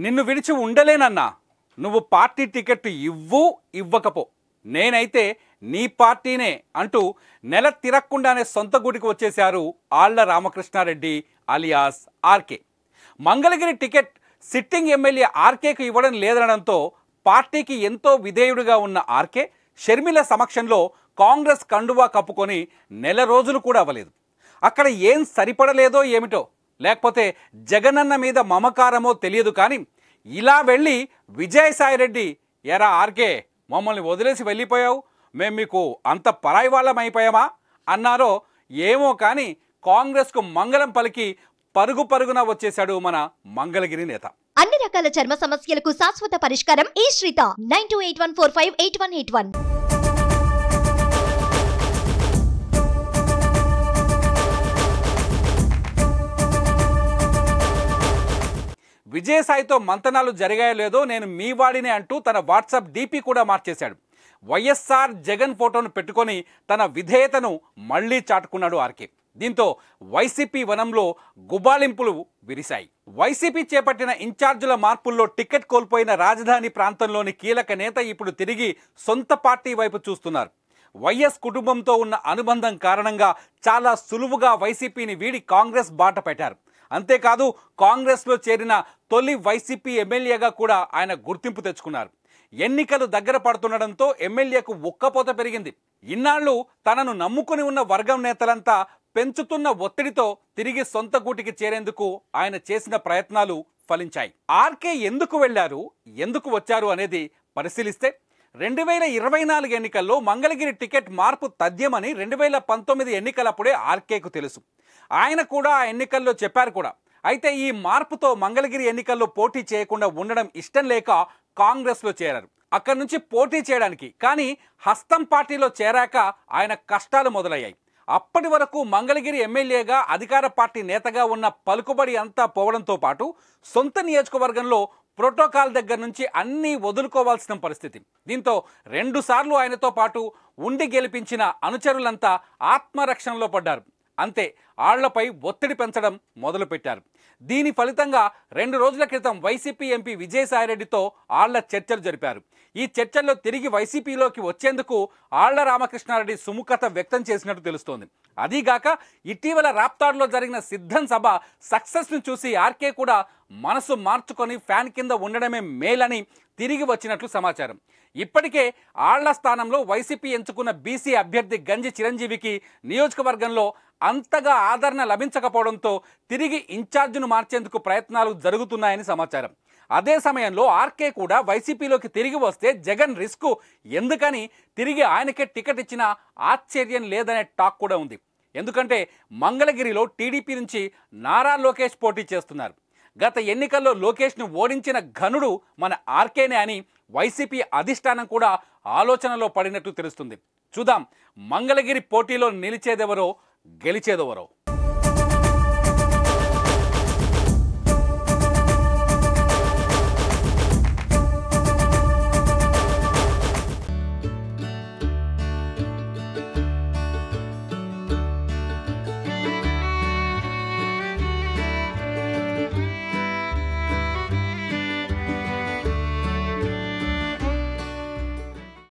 నిన్ను విడిచి ఉండలేనన్నా. నువ్వు పార్టీ టికెట్ ఇవ్వకపో, నేనైతే నీ పార్టీనే అంటూ నెల తిరగకుండానే సొంత గుడికి వచ్చేశారు Alla Ramakrishna Reddy alias RK. Mangalagiri ticket sitting MLA ఆర్కేకు ఇవ్వడం లేదనడంతో పార్టీకి ఎంతో విధేయుడిగా ఉన్న ఆర్కే షర్మిల సమక్షంలో కాంగ్రెస్ కండువా కప్పుకొని నెల రోజులు కూడా అవ్వలేదు. అక్కడ ఏం సరిపడలేదో ఏమిటో, లేకపోతే జగనన్న మీద మమకారమో తెలియదు, కానీ ఇలా వెళ్ళి విజయసాయిరెడ్డి, ఎరా ఆర్కే మమ్మల్ని వదిలేసి వెళ్ళిపోయావు, మేము మీకు అంత పరాయి వాళ్ళం అయిపోయామా అన్నారో ఏమో, కానీ కాంగ్రెస్కు మంగళం పలికి పరుగు పరుగున వచ్చేశాడు మన మంగళగిరి నేత. అన్ని రకాల చర్మ సమస్యలకు శాశ్వత పరిష్కారం ఈ శ్రీత 9281458181. విజయసాయితో మంతనాలు జరిగాయో లేదో నేను మీ వాడినే అంటూ తన వాట్సాప్ డీపీ కూడా మార్చేశాడు. వైఎస్ఆర్ జగన్ ఫోటోను పెట్టుకొని తన విధేయతను మళ్లీ చాటుకున్నాడు ఆర్కే. దీంతో వైసీపీ వనంలో గుబాళింపులు విరిశాయి. వైసీపీ చేపట్టిన ఇన్ఛార్జీల మార్పుల్లో టికెట్ కోల్పోయిన రాజధాని ప్రాంతంలోని కీలక నేత ఇప్పుడు తిరిగి సొంత పార్టీ వైపు చూస్తున్నారు. వైఎస్ కుటుంబంతో ఉన్న అనుబంధం కారణంగా చాలా సులువుగా వైసీపీని వీడి కాంగ్రెస్ బాట పెట్టారు. అంతేకాదు, కాంగ్రెస్లో చేరిన తొలి వైసీపీ ఎమ్మెల్యేగా కూడా ఆయన గుర్తింపు తెచ్చుకున్నారు. ఎన్నికలు దగ్గర పడుతుండడంతో ఎమ్మెల్యేకు ఉక్కపోత పెరిగింది. ఇన్నాళ్లు తనను నమ్ముకుని ఉన్న వర్గం నేతలంతా పెంచుతున్న ఒత్తిడితో తిరిగి సొంత గూటికి చేరేందుకు ఆయన చేసిన ప్రయత్నాలు ఫలించాయి. ఆర్కే ఎందుకు వెళ్లారు, ఎందుకు వచ్చారు అనేది పరిశీలిస్తే 2024 ఎన్నికల్లో మంగళగిరి టికెట్ మార్పు తథ్యమని 2019 ఎన్నికలప్పుడే ఆర్కేకు తెలుసు. ఆయన కూడా ఆ ఎన్నికల్లో చెప్పారు కూడా. అయితే ఈ మార్పుతో మంగళగిరి ఎన్నికల్లో పోటీ చేయకుండా ఉండడం ఇష్టం లేక కాంగ్రెస్లో చేరారు. అక్కడి నుంచి పోటీ చేయడానికి, కానీ హస్తం పార్టీలో చేరాక ఆయన కష్టాలు మొదలయ్యాయి. అప్పటి వరకు మంగళగిరి ఎమ్మెల్యేగా అధికార పార్టీ నేతగా ఉన్న పలుకుబడి అంతా పోవడంతో పాటు సొంత నియోజకవర్గంలో ప్రోటోకాల్ దగ్గర నుంచి అన్నీ వదులుకోవాల్సిన పరిస్థితి. దీంతో 2 సార్లు ఆయనతో పాటు ఉండి గెలిపించిన అనుచరులంతా ఆత్మరక్షణలో పడ్డారు. అంతే, ఆళ్లపై ఒత్తిడి పెంచడం మొదలుపెట్టారు. దీని ఫలితంగా 2 రోజుల క్రితం వైసీపీ ఎంపీ విజయసాయిరెడ్డితో ఆళ్ల చర్చలు జరిపారు. ఈ చర్చల్లో తిరిగి వైసీపీలోకి వచ్చేందుకు ఆళ్ల రామకృష్ణారెడ్డి సుముఖత వ్యక్తం చేసినట్టు తెలుస్తోంది. అదీగాక ఇటీవల రాప్తాడులో జరిగిన సిద్ధం సభ సక్సెస్ను చూసి ఆర్కే కూడా మనసు మార్చుకొని ఫ్యాన్ కింద ఉండడమే మేలని తిరిగి వచ్చినట్లు సమాచారం. ఇప్పటికే ఆళ్ల స్థానంలో వైసీపీ ఎంచుకున్న బీసీ అభ్యర్థి గంజి చిరంజీవికి నియోజకవర్గంలో అంతగా ఆదరణ లభించకపోవడంతో తిరిగి ఇన్ఛార్జిను మార్చేందుకు ప్రయత్నాలు జరుగుతున్నాయని సమాచారం. అదే సమయంలో ఆర్కే కూడా వైసీపీలోకి తిరిగి వస్తే జగన్ రిస్క్ ఎందుకని తిరిగి ఆయనకే టికెట్ ఇచ్చినా ఆశ్చర్యం లేదనే టాక్ కూడా ఉంది. ఎందుకంటే మంగళగిరిలో టీడీపీ నుంచి నారా లోకేష్ పోటీ చేస్తున్నారు. గత ఎన్నికల్లో లోకేష్ను ఓడించిన ఘనుడు మన ఆర్కేనే అని వైసీపీ అధిష్టానం కూడా ఆలోచనలో పడినట్టు తెలుస్తుంది. చూద్దాం మంగళగిరి పోటీలో నిలిచేదెవరో, గెలిచేదెవరో.